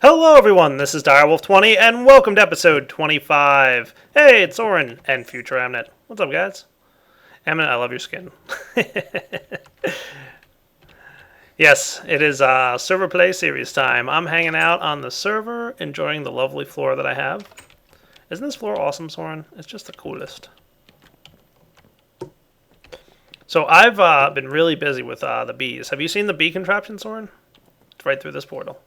Hello everyone, this is Direwolf20 and welcome to episode 25. Hey, it's Oren and future Amnet. What's up guys? Amnet, I love your skin. Yes, it is server play series time. I'm hanging out on the server, enjoying the lovely floor that I have. Isn't this floor awesome, Soren? It's just the coolest. So I've been really busy with the bees. Have you seen the bee contraption, Soren? It's right through this portal.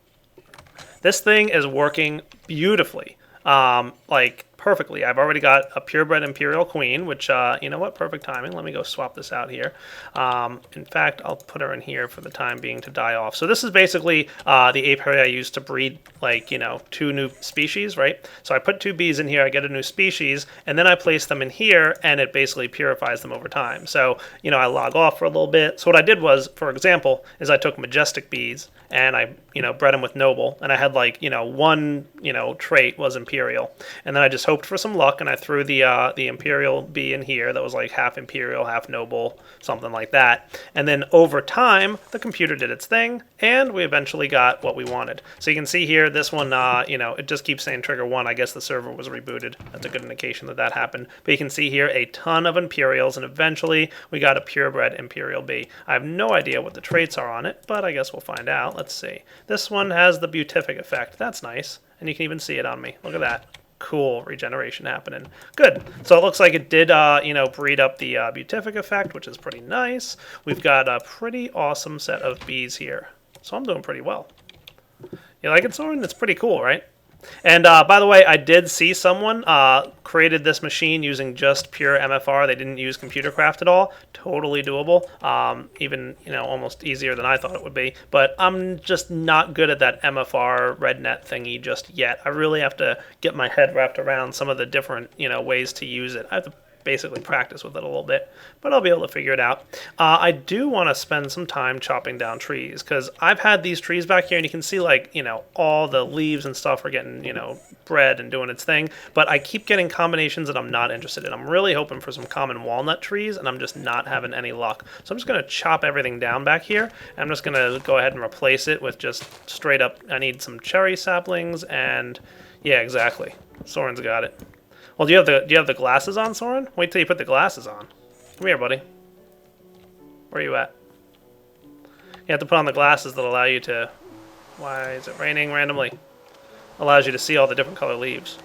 This thing is working beautifully, like perfectly. I've already got a purebred Imperial Queen, which, you know what, perfect timing. Let me go swap this out here. In fact, I'll put her in here for the time being to die off. So this is basically the apiary I use to breed, like, you know, two new species, right? So I put two bees in here, I get a new species, and then I place them in here, and it basically purifies them over time. So, you know, I log off for a little bit. So what I did was, for example, is I took majestic bees, and I, you know, bred them with noble, and I had like, you know, one, you know, trait was imperial, and then I just hoped for some luck, and I threw the imperial bee in here that was like half imperial, half noble, something like that, and then over time the computer did its thing, and we eventually got what we wanted. So you can see here, this one, you know, it just keeps saying trigger 1. I guess the server was rebooted. That's a good indication that that happened. But you can see here a ton of imperials, and eventually we got a purebred imperial bee. I have no idea what the traits are on it, but I guess we'll find out. Let's see. This one has the beatific effect. That's nice. And you can even see it on me. Look at that. Cool regeneration happening. Good. So it looks like it did, you know, breed up the beatific effect, which is pretty nice. We've got a pretty awesome set of bees here. So I'm doing pretty well. You like it, Soren? It's pretty cool, right? And by the way, I did see someone created this machine using just pure MFR. They didn't use computer craft at all. Totally doable. Even, you know, almost easier than I thought it would be. But I'm just not good at that MFR RedNet thingy just yet. I really have to get my head wrapped around some of the different, you know, ways to use it. I have to basically practice with it a little bit, but I'll be able to figure it out. I do want to spend some time chopping down trees, because I've had these trees back here, and you can see, like, you know, all the leaves and stuff are getting, you know, bred and doing its thing, but I keep getting combinations that I'm not interested in. I'm really hoping for some common walnut trees, and I'm just not having any luck. So I'm just going to chop everything down back here, and I'm just going to go ahead and replace it with just straight up, I need some cherry saplings, and yeah, exactly. Soren's got it. Well, do you have the glasses on, Soren? Wait till you put the glasses on. Come here, buddy. Where are you at? You have to put on the glasses that allow you to... Why is it raining randomly? Allows you to see all the different color leaves.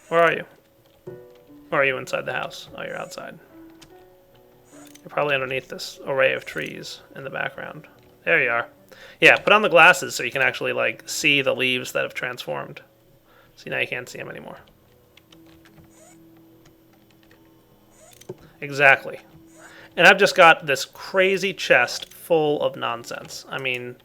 Where are you? Or are you inside the house? Oh, you're outside. You're probably underneath this array of trees in the background. There you are. Yeah, put on the glasses so you can actually, like, see the leaves that have transformed. See, now you can't see them anymore. Exactly. And I've just got this crazy chest full of nonsense. I mean,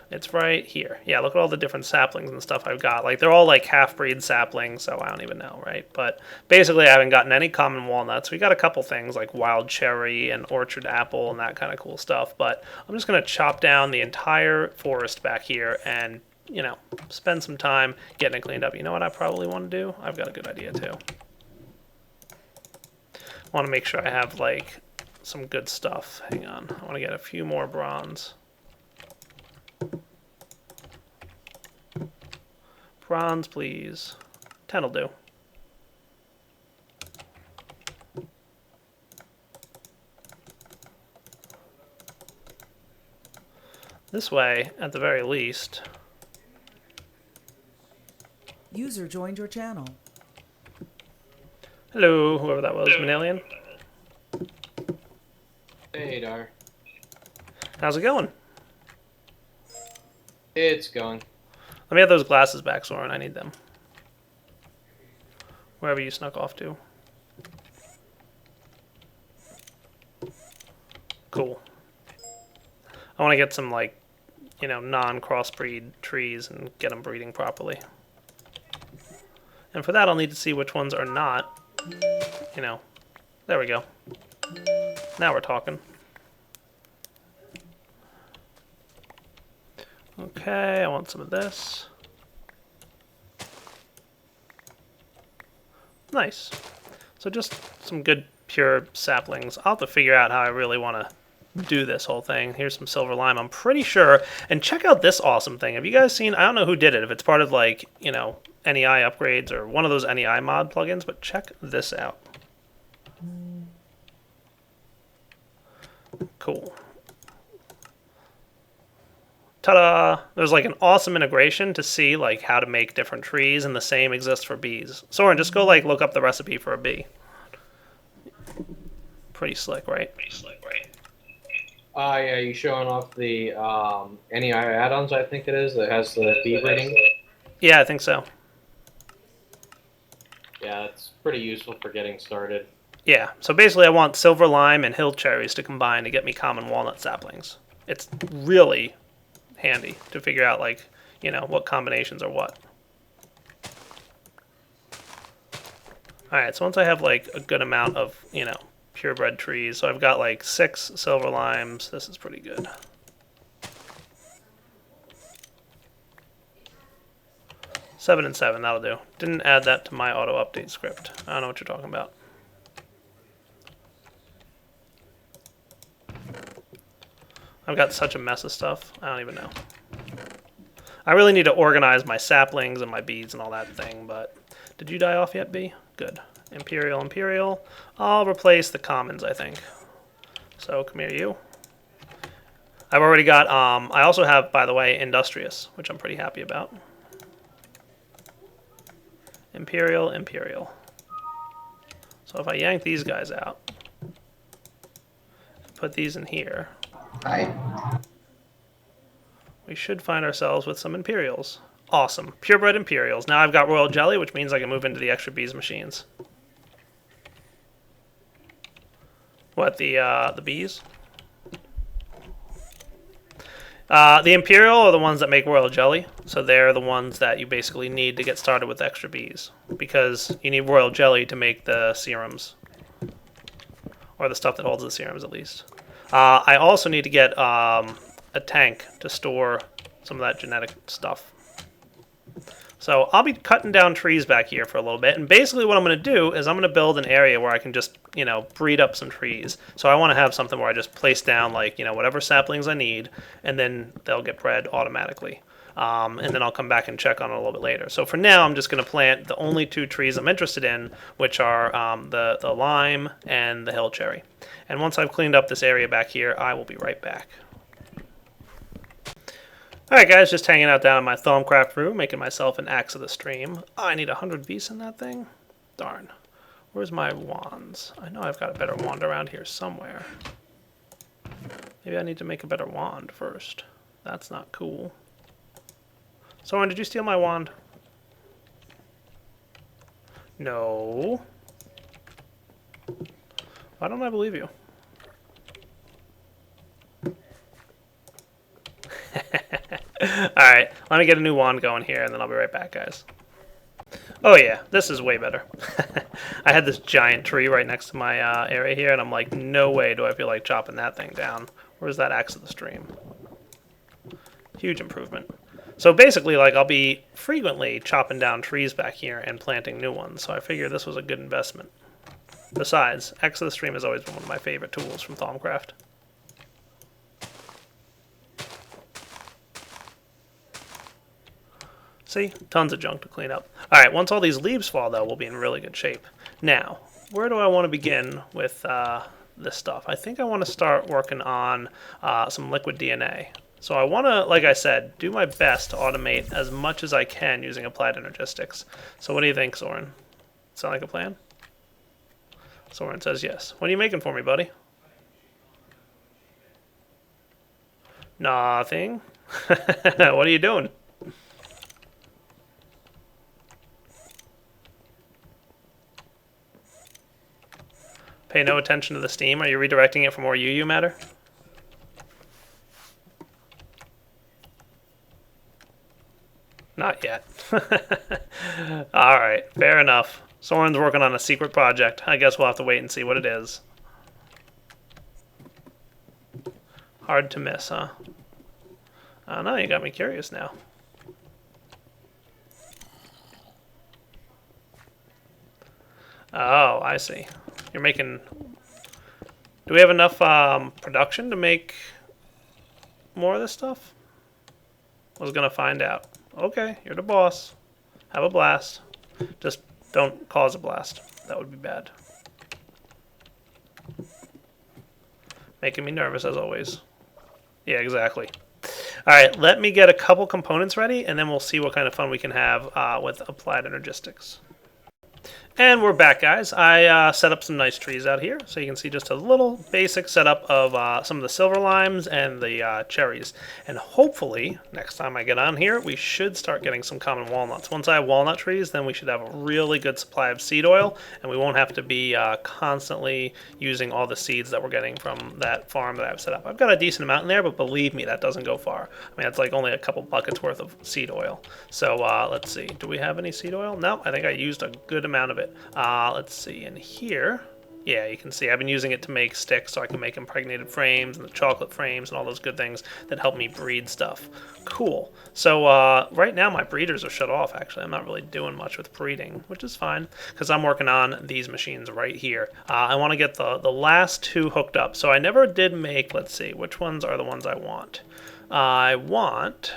it's right here. Yeah, look at all the different saplings and stuff I've got. Like, they're all like half-breed saplings, so I don't even know, right? But basically, I haven't gotten any common walnuts. We got a couple things like wild cherry and orchard apple and that kind of cool stuff. But I'm just going to chop down the entire forest back here and, you know, spend some time getting it cleaned up. You know what I probably want to do? I've got a good idea, too. I want to make sure I have, like, some good stuff. Hang on. I want to get a few more bronze. Bronze, please. 10 will do. This way, at the very least... User joined your channel. Hello, whoever that was, Manalian. Hey, Dar. How's it going? It's going. Let me have those glasses back, Soren. I need them. Wherever you snuck off to. Cool. I want to get some, like, you know, non-crossbreed trees and get them breeding properly. And for that, I'll need to see which ones are not, you know. There we go. Now we're talking. Okay, I want some of this. Nice. So just some good pure saplings. I'll have to figure out how I really want to do this whole thing. Here's some silver lime, I'm pretty sure. And check out this awesome thing. Have you guys seen, I don't know who did it, if it's part of like, you know, NEI upgrades or one of those NEI mod plugins, but check this out. Cool. Ta-da! There's like an awesome integration to see like how to make different trees, and the same exists for bees. Soren, just go like look up the recipe for a bee. Pretty slick, right? Yeah, you showing off the NEI add-ons, I think it is, that has the bee breeding. Yeah, I think so. Yeah, it's pretty useful for getting started. Yeah, so basically I want silver lime and hill cherries to combine to get me common walnut saplings. It's really handy to figure out, like, you know, what combinations are what. Alright, so once I have, like, a good amount of, you know, purebred trees, so I've got, like, 6 silver limes. This is pretty good. Seven and 7, that'll do. Didn't add that to my auto-update script. I don't know what you're talking about. I've got such a mess of stuff. I don't even know. I really need to organize my saplings and my beads and all that thing, but... Did you die off yet, bee? Good. Imperial, Imperial. I'll replace the commons, I think. So, come here, you. I've already got... I also have, by the way, Industrious, which I'm pretty happy about. Imperial, Imperial. So if I yank these guys out, put these in here... We should find ourselves with some Imperials. Awesome. Purebred Imperials. Now I've got Royal Jelly, which means I can move into the extra bees machines. What, the bees? The Imperial are the ones that make Royal Jelly. So they're the ones that you basically need to get started with extra bees. Because you need Royal Jelly to make the serums. Or the stuff that holds the serums, at least. I also need to get a tank to store some of that genetic stuff. So I'll be cutting down trees back here for a little bit. And basically what I'm going to do is I'm going to build an area where I can just, you know, breed up some trees. So I want to have something where I just place down, like, you know, whatever saplings I need, and then they'll get bred automatically. And then I'll come back and check on it a little bit later. So for now, I'm just going to plant the only 2 trees I'm interested in, which are the lime and the hill cherry. And once I've cleaned up this area back here, I will be right back. Alright guys, just hanging out down in my Thaumcraft room, making myself an axe of the stream. Oh, I need 100 beasts in that thing? Darn. Where's my wands? I know I've got a better wand around here somewhere. Maybe I need to make a better wand first. That's not cool. Someone, did you steal my wand? No. Why don't I believe you? Alright, let me get a new wand going here, and then I'll be right back, guys. Oh yeah, this is way better. I had this giant tree right next to my area here, and I'm like, no way do I feel like chopping that thing down. Where's that axe of the stream? Huge improvement. So basically, like, I'll be frequently chopping down trees back here and planting new ones, so I figure this was a good investment. Besides, axe of the stream has always been one of my favorite tools from Thaumcraft. See? Tons of junk to clean up. Alright, once all these leaves fall, though, we'll be in really good shape. Now, where do I want to begin with this stuff? I think I want to start working on some liquid DNA. So I want to, like I said, do my best to automate as much as I can using applied energistics. So what do you think, Soren? Sound like a plan? Soren says yes. What are you making for me, buddy? Nothing. What are you doing? Pay no attention to the steam. Are you redirecting it for more UU matter? Not yet. Alright, fair enough. Soren's working on a secret project. I guess we'll have to wait and see what it is. Hard to miss, huh? I don't know, you got me curious now. Oh, I see. You're making Do we have enough production to make more of this stuff? I was gonna find out. Okay, you're the boss. Have a blast. Just don't cause a blast. That would be bad. Making me nervous as always. Yeah, exactly. Alright, let me get a couple components ready, and then we'll see what kind of fun we can have with applied energistics. And we're back, guys. I set up some nice trees out here, so you can see just a little basic setup of some of the silver limes and the cherries. And hopefully, next time I get on here, we should start getting some common walnuts. Once I have walnut trees, then we should have a really good supply of seed oil, and we won't have to be constantly using all the seeds that we're getting from that farm that I've set up. I've got a decent amount in there, but believe me, that doesn't go far. I mean, it's like only a couple buckets worth of seed oil. So let's see. Do we have any seed oil? No, I think I used a good amount of it. Let's see, in here, yeah, you can see I've been using it to make sticks so I can make impregnated frames and the chocolate frames and all those good things that help me breed stuff. Cool. So right now my breeders are shut off, actually. I'm not really doing much with breeding, which is fine because I'm working on these machines right here. I want to get the last two hooked up. So I never did make, let's see, which ones are the ones I want? I want,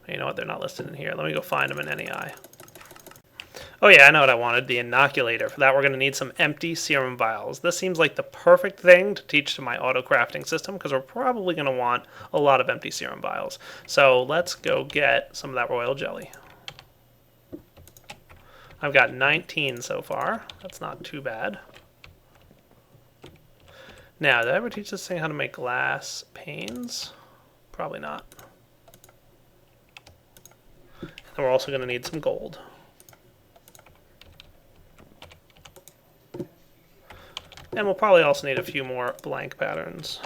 you know what, they're not listed in here. Let me go find them in NEI. Oh yeah, I know what I wanted, the inoculator. For that we're going to need some empty serum vials. This seems like the perfect thing to teach to my auto crafting system because we're probably going to want a lot of empty serum vials. So let's go get some of that royal jelly. I've got 19 so far. That's not too bad. Now, did I ever teach this thing how to make glass panes? Probably not. And we're also going to need some gold. And we'll probably also need a few more blank patterns.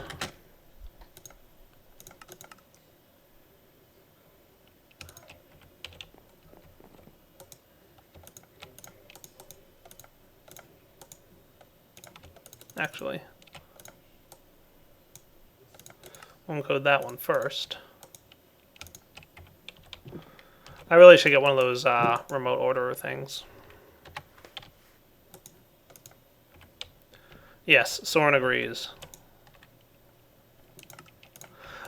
Actually, we'll encode that one first. I really should get one of those remote orderer things. Yes, Soren agrees.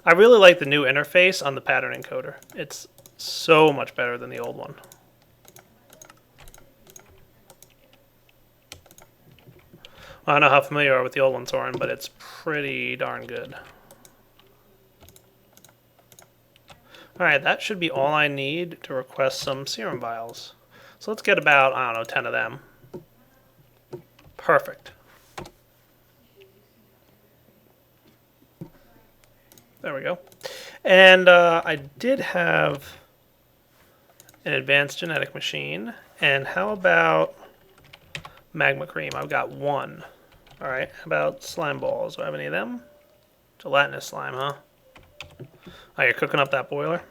I really like the new interface on the pattern encoder. It's so much better than the old one. I don't know how familiar you are with the old one, Soren, but it's pretty darn good. Alright, that should be all I need to request some serum vials. So let's get about, I don't know, 10 of them. Perfect. There we go. And I did have an advanced genetic machine. And how about magma cream? I've got one. All right. How about slime balls? Do I have any of them? Gelatinous slime, huh? Oh, you're cooking up that boiler?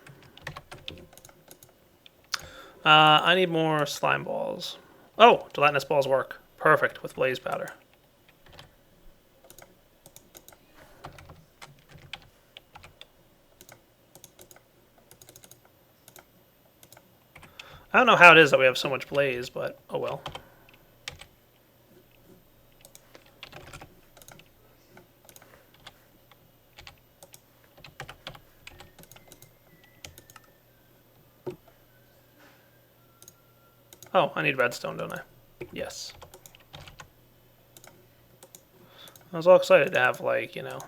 I need more slime balls. Oh, gelatinous balls work. Perfect with blaze powder. I don't know how it is that we have so much blaze, but oh well. Oh, I need redstone, don't I? Yes. I was all excited to have, like, you know,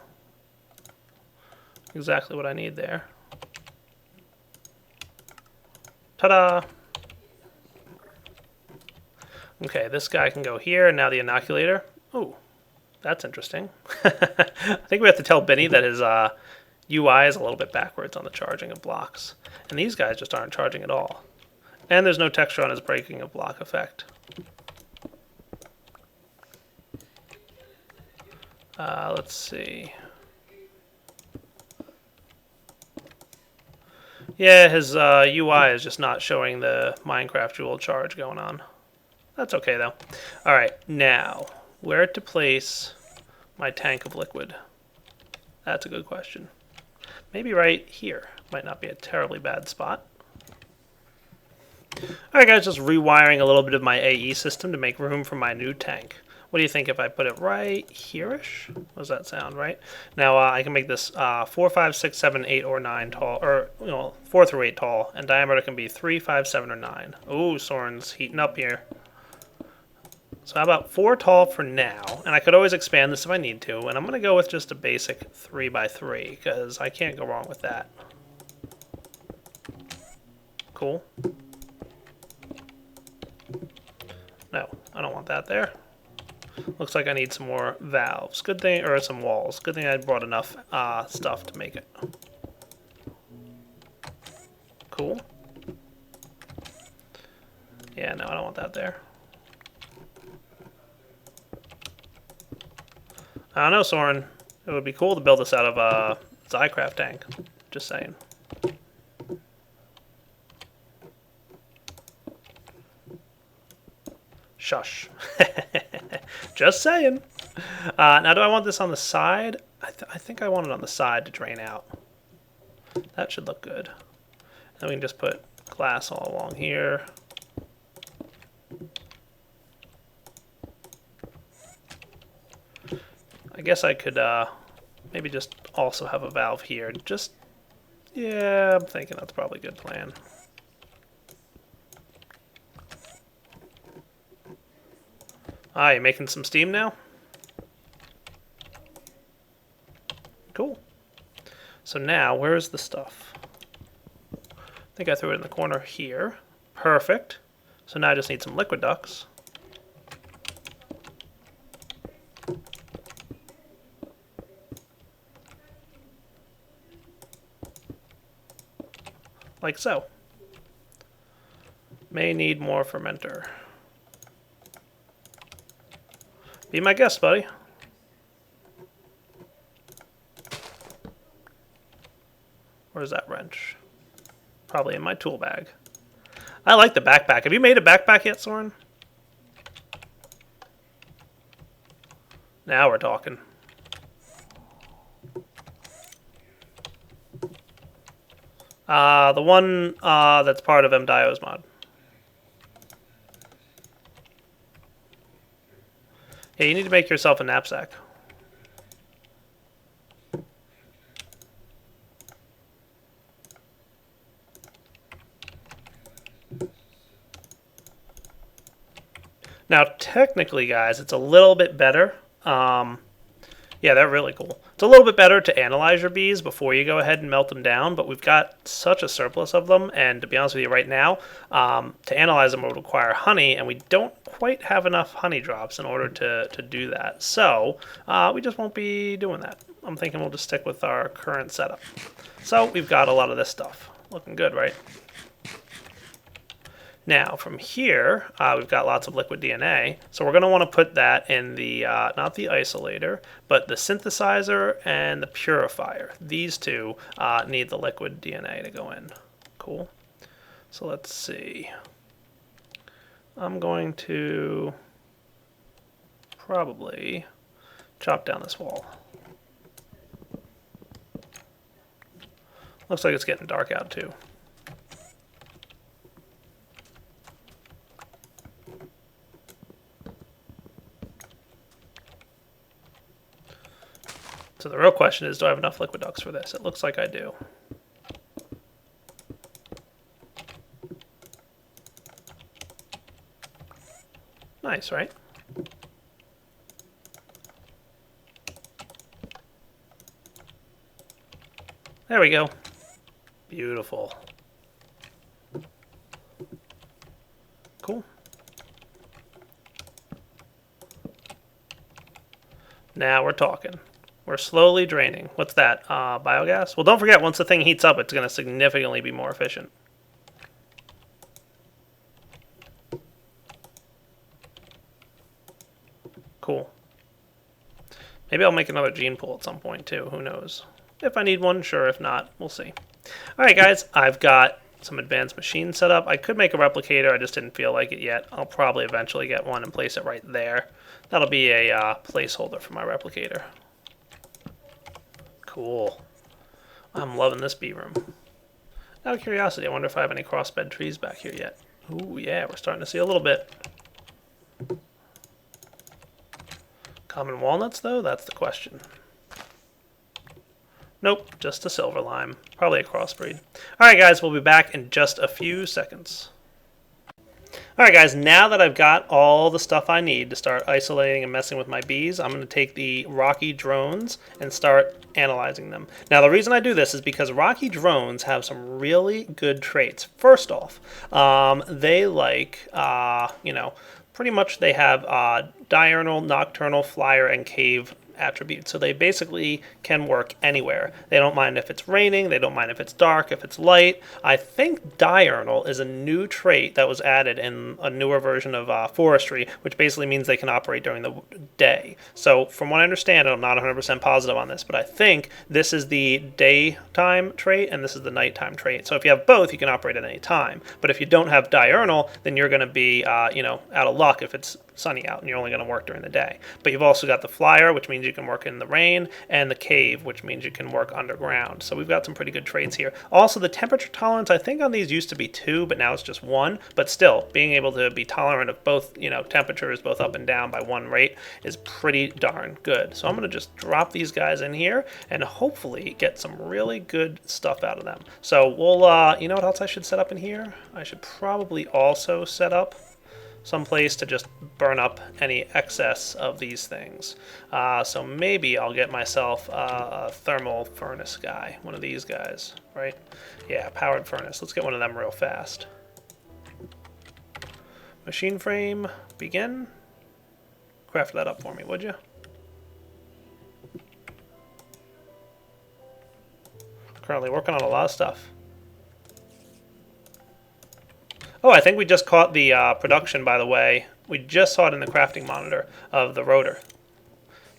exactly what I need there. Ta-da! Okay, this guy can go here, and now the inoculator. Ooh, that's interesting. I think we have to tell Benny that his UI is a little bit backwards on the charging of blocks. And these guys just aren't charging at all. And there's no texture on his breaking of block effect. Let's see. Yeah, his UI is just not showing the Minecraft Jewel charge going on. That's okay, though. All right, now, where to place my tank of liquid? That's a good question. Maybe right here. Might not be a terribly bad spot. All right, guys, just rewiring a little bit of my AE system to make room for my new tank. What do you think if I put it right here-ish? What does that sound, right? Now I can make this 4, 5, 6, 7, 8, or 9 tall, or 4 through 8 tall, and diameter can be 3, 5, 7, or 9. Ooh, Soren's heating up here. So how about 4 tall for now, and I could always expand this if I need to, and I'm going to go with just a basic 3 by 3 because I can't go wrong with that. Cool. No, I don't want that there. Looks like I need some more valves. Good thing, or some walls. Good thing I brought enough stuff to make it. Cool. Yeah, no, I don't want that there. I don't know, Soren. It would be cool to build this out of a Zycraft tank. Just saying. Shush. Just saying. Now, do I want this on the side? I think I want it on the side to drain out. That should look good. Then we can just put glass all along here. I guess I could maybe just also have a valve here. Just, yeah, I'm thinking that's probably a good plan. Ah, you making some steam now? Cool. So now, where's the stuff? I think I threw it in the corner here. Perfect. So now I just need some liquid ducts. Like so. May need more fermenter. Be my guest, buddy. Where's that wrench? Probably in my tool bag. I like the backpack. Have you made a backpack yet, Soren? Now we're talking. The one that's part of MDio's mod. Yeah, you need to make yourself a knapsack. Now, technically, guys, it's a little bit better. Yeah, they're really cool. It's a little bit better to analyze your bees before you go ahead and melt them down, but we've got such a surplus of them, and to be honest with you right now, to analyze them would require honey, and we don't quite have enough honey drops in order to do that. So, we just won't be doing that. I'm thinking we'll just stick with our current setup. So, we've got a lot of this stuff. Looking good, right? Now, from here, we've got lots of liquid DNA, so we're going to want to put that in the, not the isolator, but the synthesizer and the purifier. These two need the liquid DNA to go in. Cool. So let's see. I'm going to probably chop down this wall. Looks like it's getting dark out too. So the real question is, do I have enough liquid ducts for this? It looks like I do. Nice, right? There we go. Beautiful. Cool. Now we're talking. We're slowly draining. What's that? Biogas? Well, don't forget, once the thing heats up, it's going to significantly be more efficient. Cool. Maybe I'll make another gene pool at some point, too. Who knows? If I need one, sure. If not, we'll see. All right, guys. I've got some advanced machines set up. I could make a replicator. I just didn't feel like it yet. I'll probably eventually get one and place it right there. That'll be a placeholder for my replicator. Cool. I'm loving this bee room. Out of curiosity, I wonder if I have any crossbed trees back here yet. Ooh, yeah, we're starting to see a little bit. Common walnuts, though? That's the question. Nope, just a silver lime. Probably a crossbreed. Alright guys, we'll be back in just a few seconds. Alright guys, now that I've got all the stuff I need to start isolating and messing with my bees, I'm going to take the Rocky drones and start analyzing them. Now the reason I do this is because Rocky drones have some really good traits. First off, they like, pretty much they have diurnal, nocturnal, flyer, and cave attributes. So they basically can work anywhere. They don't mind if it's raining, they don't mind if it's dark, if it's light. I think diurnal is a new trait that was added in a newer version of forestry, which basically means they can operate during the day. So from what I understand, and I'm not 100% positive on this, but I think this is the daytime trait and this is the nighttime trait. So if you have both, you can operate at any time. But if you don't have diurnal, then you're going to be, out of luck if it's sunny out and you're only going to work during the day. But you've also got the flyer, which means you can work in the rain, and the cave, which means you can work underground. So we've got some pretty good traits here. Also, the temperature tolerance, I think on these used to be 2, but now it's just 1. But still, being able to be tolerant of both, temperatures, both up and down by 1 rate is pretty darn good. So I'm going to just drop these guys in here and hopefully get some really good stuff out of them. So we'll, you know what else I should set up in here? I should probably also set up some place to just burn up any excess of these things. So maybe I'll get myself a thermal furnace guy, one of these guys, right? Yeah, powered furnace. Let's get one of them real fast. Machine frame, begin. Craft that up for me, would you? Currently working on a lot of stuff. Oh, I think we just caught the production, by the way. We just saw it in the crafting monitor of the rotor.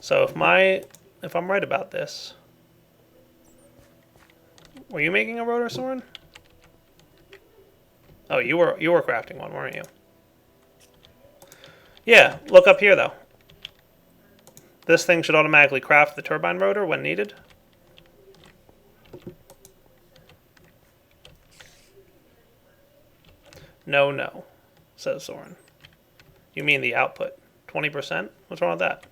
So if I'm right about this, were you making a rotor, Soren? Oh, you were crafting one, weren't you? Yeah, look up here though. This thing should automatically craft the turbine rotor when needed. No, says Soren. You mean the output? 20%? What's wrong with that?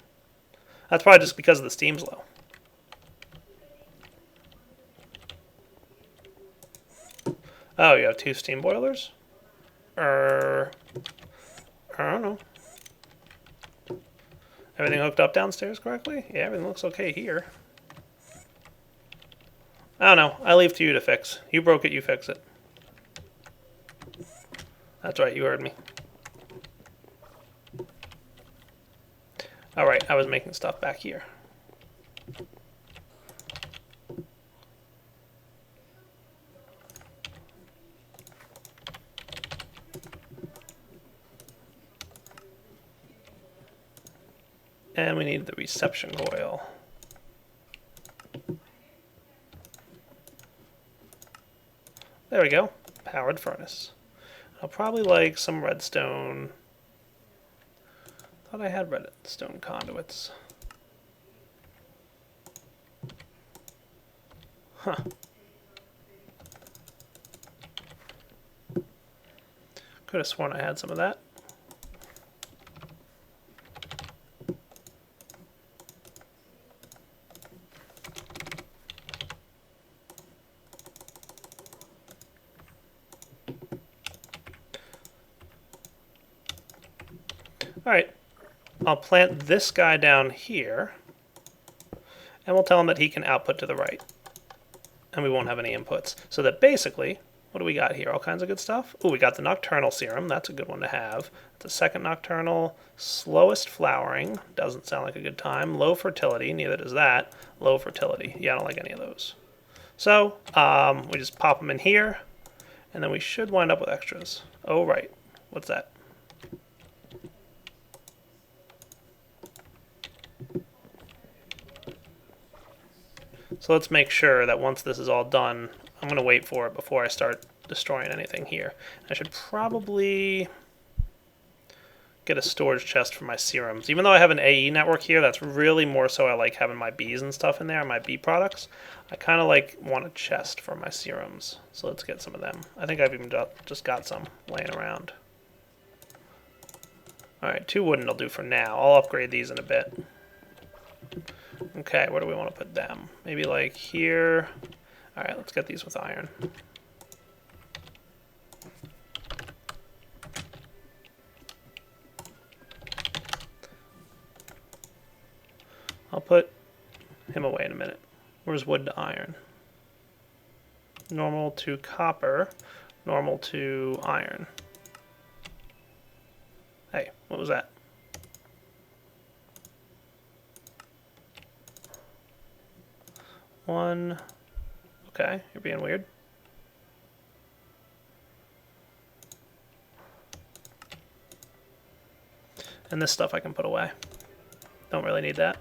That's probably just because the steam's low. Oh, you have 2 steam boilers? I don't know. Everything hooked up downstairs correctly? Yeah, everything looks okay here. I don't know. I leave to you to fix. You broke it, you fix it. That's right, you heard me. Alright, I was making stuff back here. And we need the reception coil. There we go. Powered furnace. I'll probably like some redstone. Thought I had redstone conduits. Huh. Could have sworn I had some of that. Alright, I'll plant this guy down here, and we'll tell him that he can output to the right. And we won't have any inputs. So that basically, what do we got here? All kinds of good stuff. Ooh, we got the nocturnal serum. That's a good one to have. The second nocturnal, slowest flowering. Doesn't sound like a good time. Low fertility, neither does that. Low fertility. Yeah, I don't like any of those. So, we just pop them in here, and then we should wind up with extras. Oh, right. What's that? So let's make sure that once this is all done, I'm going to wait for it before I start destroying anything here. I should probably get a storage chest for my serums. Even though I have an AE network here, that's really more so I like having my bees and stuff in there, my bee products. I kind of want a chest for my serums. So let's get some of them. I think I've even just got some laying around. Alright, 2 wooden will do for now. I'll upgrade these in a bit. Okay, where do we want to put them? Maybe like here. All right, let's get these with iron. I'll put him away in a minute. Where's wood to iron? Normal to copper, normal to iron. Hey, what was that? One. Okay, you're being weird. And this stuff I can put away. Don't really need that.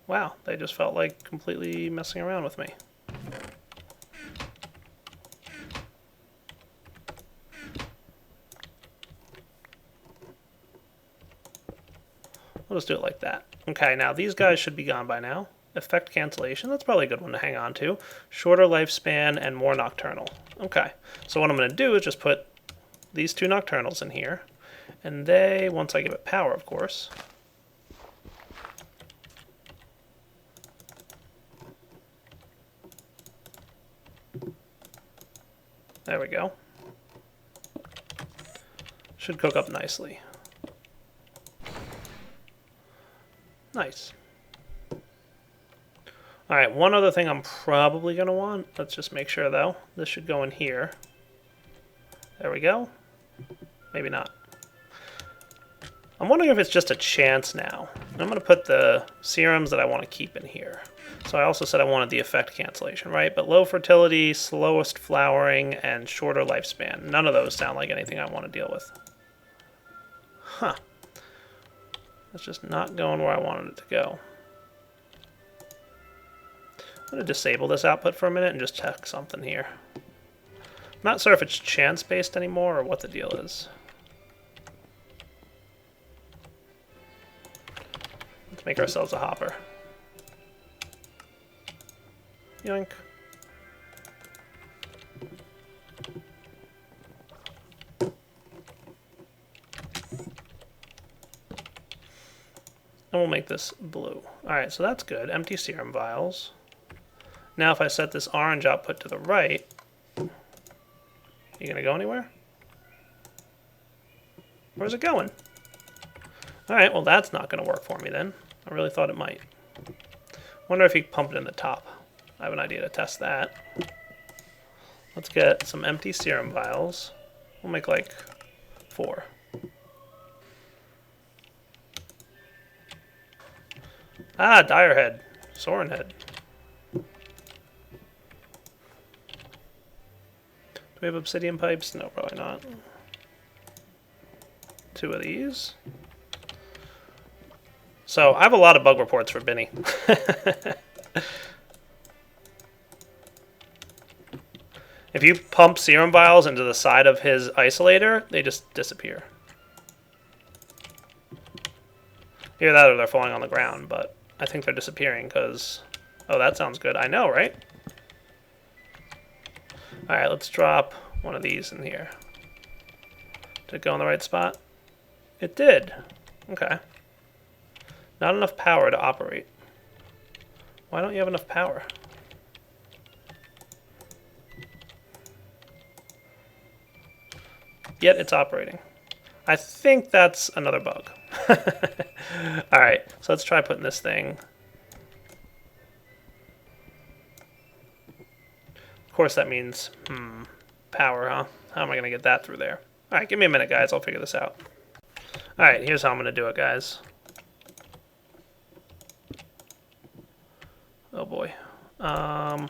Wow, they just felt like completely messing around with me. We'll just do it like that. Okay, now these guys should be gone by now. Effect cancellation, that's probably a good one to hang on to. Shorter lifespan and more nocturnal. Okay, so what I'm going to do is just put these two nocturnals in here. And they, once I give it power, of course. There we go. Should cook up nicely. Nice. Alright, one other thing I'm probably going to want. Let's just make sure, though. This should go in here. There we go. Maybe not. I'm wondering if it's just a chance now. I'm going to put the serums that I want to keep in here. So I also said I wanted the effect cancellation, right? But low fertility, slowest flowering, and shorter lifespan. None of those sound like anything I want to deal with. Huh. That's just not going where I wanted it to go. I'm going to disable this output for a minute and just check something here. I'm not sure if it's chance-based anymore or what the deal is. Let's make ourselves a hopper. Yoink. And we'll make this blue. Alright, so that's good. Empty serum vials. Now if I set this orange output to the right, you gonna go anywhere? Where's it going? Alright, well that's not gonna work for me then. I really thought it might. Wonder if you pump it in the top. I have an idea to test that. Let's get some empty serum vials. We'll make like 4. Ah, dire head. Soren head. Do we have obsidian pipes? No, probably not. 2 of these. So, I have a lot of bug reports for Benny. If you pump serum vials into the side of his isolator, they just disappear. Either that or they're falling on the ground, but I think they're disappearing because... Oh, that sounds good. I know, right? Alright, let's drop one of these in here. Did it go in the right spot? It did. Okay. Not enough power to operate. Why don't you have enough power? Yet it's operating. I think that's another bug. Alright, so let's try putting this thing. Of course that means, power, huh? How am I going to get that through there? Alright, give me a minute, guys. I'll figure this out. Alright, here's how I'm going to do it, guys. Oh boy. That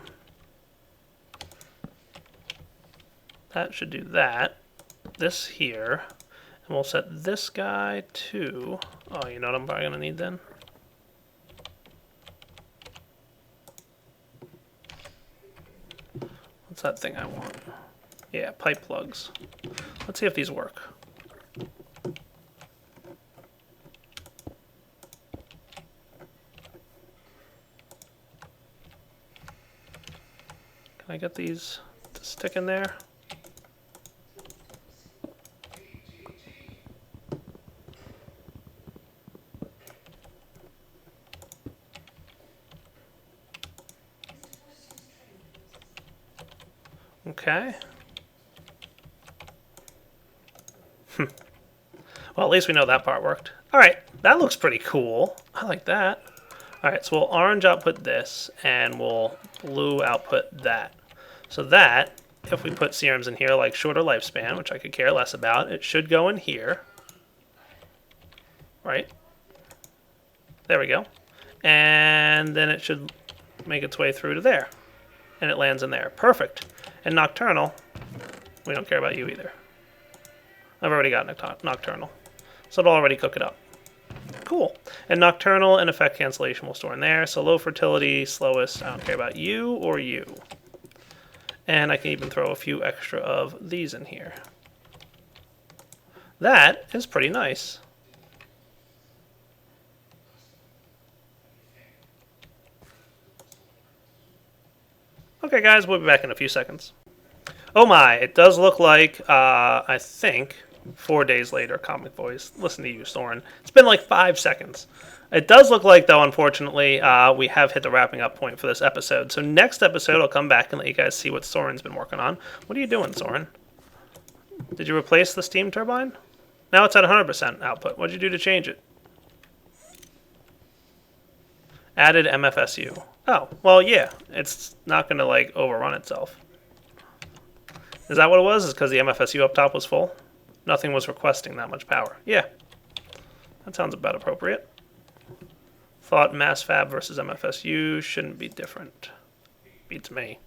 should do that. This here. And we'll set this guy to... Oh, you know what I'm probably going to need then? What's that thing I want? Yeah, pipe plugs. Let's see if these work. Can I get these to stick in there? Okay. Well, at least we know that part worked. All right, that looks pretty cool. I like that. All right, so we'll orange output this, and we'll blue output that. So that, if we put serums in here like shorter lifespan, which I could care less about, it should go in here. Right? There we go. And then it should make its way through to there. And it lands in there. Perfect. And nocturnal, we don't care about you either. I've already got nocturnal. So it'll already cook it up. Cool. And nocturnal and effect cancellation will store in there. So low fertility, slowest, I don't care about you or you. And I can even throw a few extra of these in here. That is pretty nice. Okay guys, we'll be back in a few seconds. Oh my, it does look like, I think, 4 days later, Comic Voice. Listen to you, Soren. It's been like 5 seconds. It does look like, though, unfortunately, we have hit the wrapping up point for this episode. So next episode, I'll come back and let you guys see what Soren's been working on. What are you doing, Soren? Did you replace the steam turbine? Now it's at 100% output. What did you do to change it? Added MFSU. Oh, well, yeah. It's not going to, like, overrun itself. Is that what it was? Is because the MFSU up top was full? Nothing was requesting that much power. Yeah. That sounds about appropriate. Thought mass fab versus MFSU shouldn't be different. Beats me.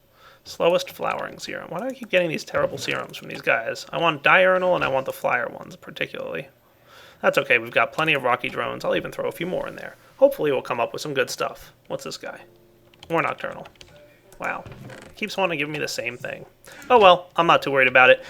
Slowest flowering serum. Why do I keep getting these terrible serums from these guys? I want diurnal and I want the flyer ones particularly. That's okay. We've got plenty of rocky drones. I'll even throw a few more in there. Hopefully we'll come up with some good stuff. What's this guy? More nocturnal. Wow. Keeps wanting to give me the same thing. Oh well, I'm not too worried about it.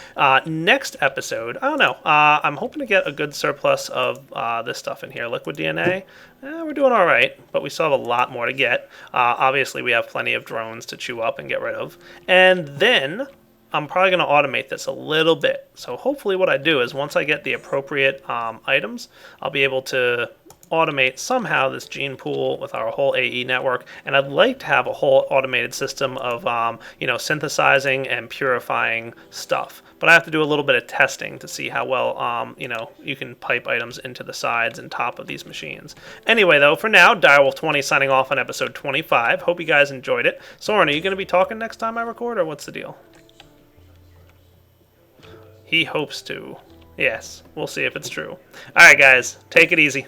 Next episode, I don't know. I'm hoping to get a good surplus of this stuff in here. Liquid DNA, we're doing all right, but we still have a lot more to get. Obviously, we have plenty of drones to chew up and get rid of. And then I'm probably going to automate this a little bit. So hopefully what I do is once I get the appropriate items, I'll be able to automate somehow this gene pool with our whole AE network, and I'd like to have a whole automated system of synthesizing and purifying stuff. But I have to do a little bit of testing to see how well you can pipe items into the sides and top of these machines. Anyway, though, for now, Direwolf20 signing off on episode 25. Hope you guys enjoyed it. Soren, are you going to be talking next time I record, or what's the deal? He hopes to. Yes, we'll see if it's true. All right, guys, take it easy.